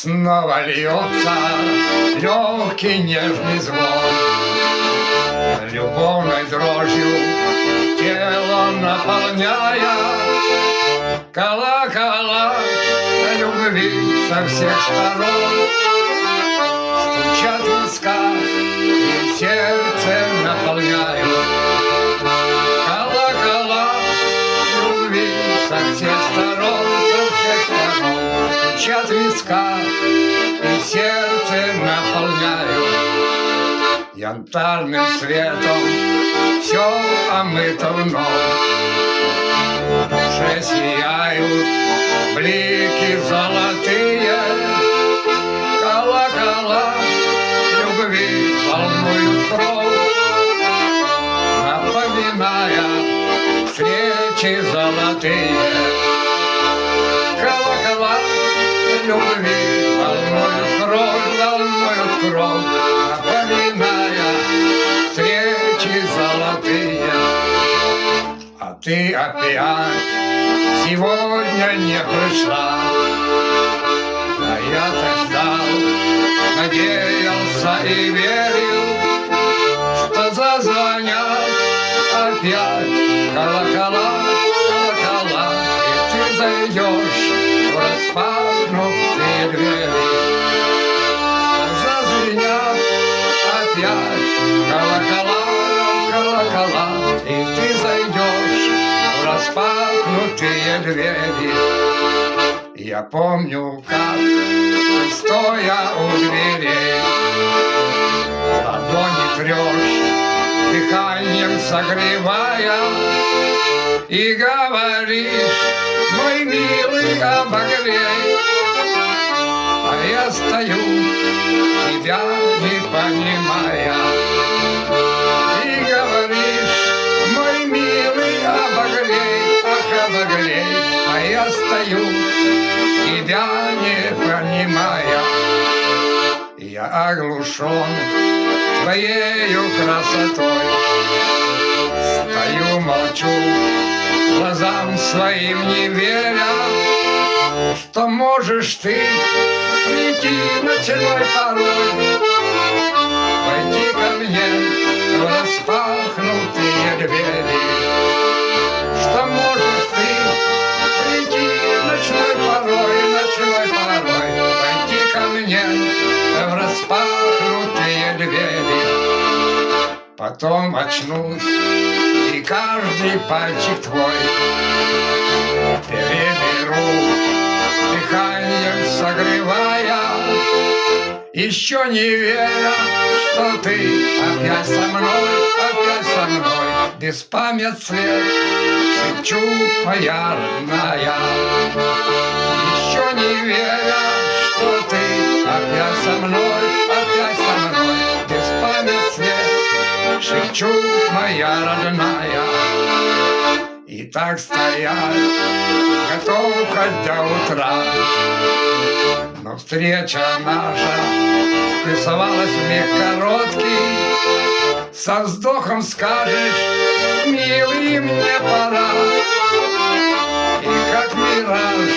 Снова льется легкий нежный звон, любовной дрожью тело наполняя. Колокола любви со всех сторон стучат в висках и сердце наполняют. Колокола любви со всех сторон стучат в висках и сердце наполняют. Янтарным светом все омыто вновь, в душе сияют блики золотые. Колокола любви волнуют кровь, напоминая встречи золотые. Колокола любви волнуют кровь, напоминая встречи золотые. А ты опять сегодня не пришла, а я-то ждал, надеялся и верил, что зазвонят опять колокола, колокола, и ты зайдешь в распахнутые двери. Зазвенят опять колокола, колокола, и ты зайдешь в распахнутые двери. Я помню, как ты, стоя у дверей, ладони трешь, дыханием согревая, и говоришь: мой милый, обогрей. А я стою, тебя не понимая, и говоришь: мой милый, обогрей, ах, обогрей. А я стою, тебя не понимая. Я оглушен твоею красотой, стою, молчу, глазам своим не веря, что можешь ты прийти ночной порой, войти ко мне в распахнутые двери. Что можешь ты прийти ночной порой, войти ко мне в распахнутые двери. Потом очнусь, и каждый пальчик твой переберу, дыханием согревая, еще не веря, что ты опять со мной, без памятствия шепчу, моя родная. Еще не веря, что ты опять со мной, без памятствия шепчу, моя родная. И так стоять готов хоть до утра, но встреча наша вписывалась в миг короткий. Со вздохом скажешь: милый, мне пора, и как мираж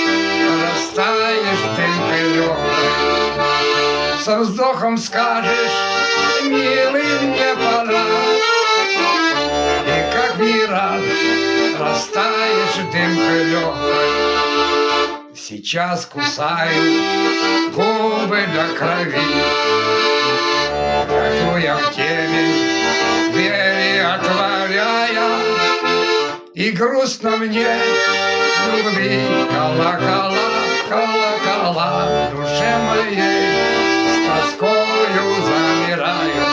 растаешь дымкой легкой. Со вздохом скажешь: милый, мне пора, и как мираж растаешь дымкой легкой. Сейчас кусаю губы до крови, хожу я в темень, двери отворяя, и грустно мне любви. Колокола, колокола в душе моей с тоскою замираю,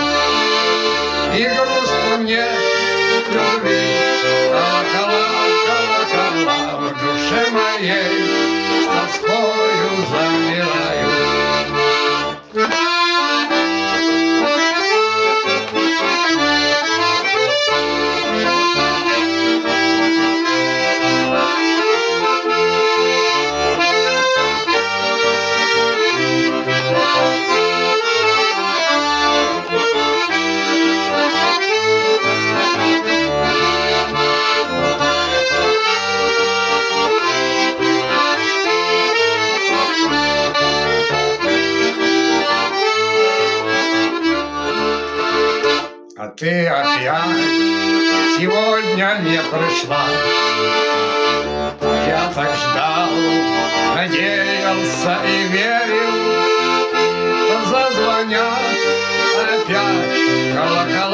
и грустно мне любви. Колокола, колокола в душе моей с тоскою замираю. сегодня не пришла. Я так ждал, надеялся и верил, зазвонят опять колокола.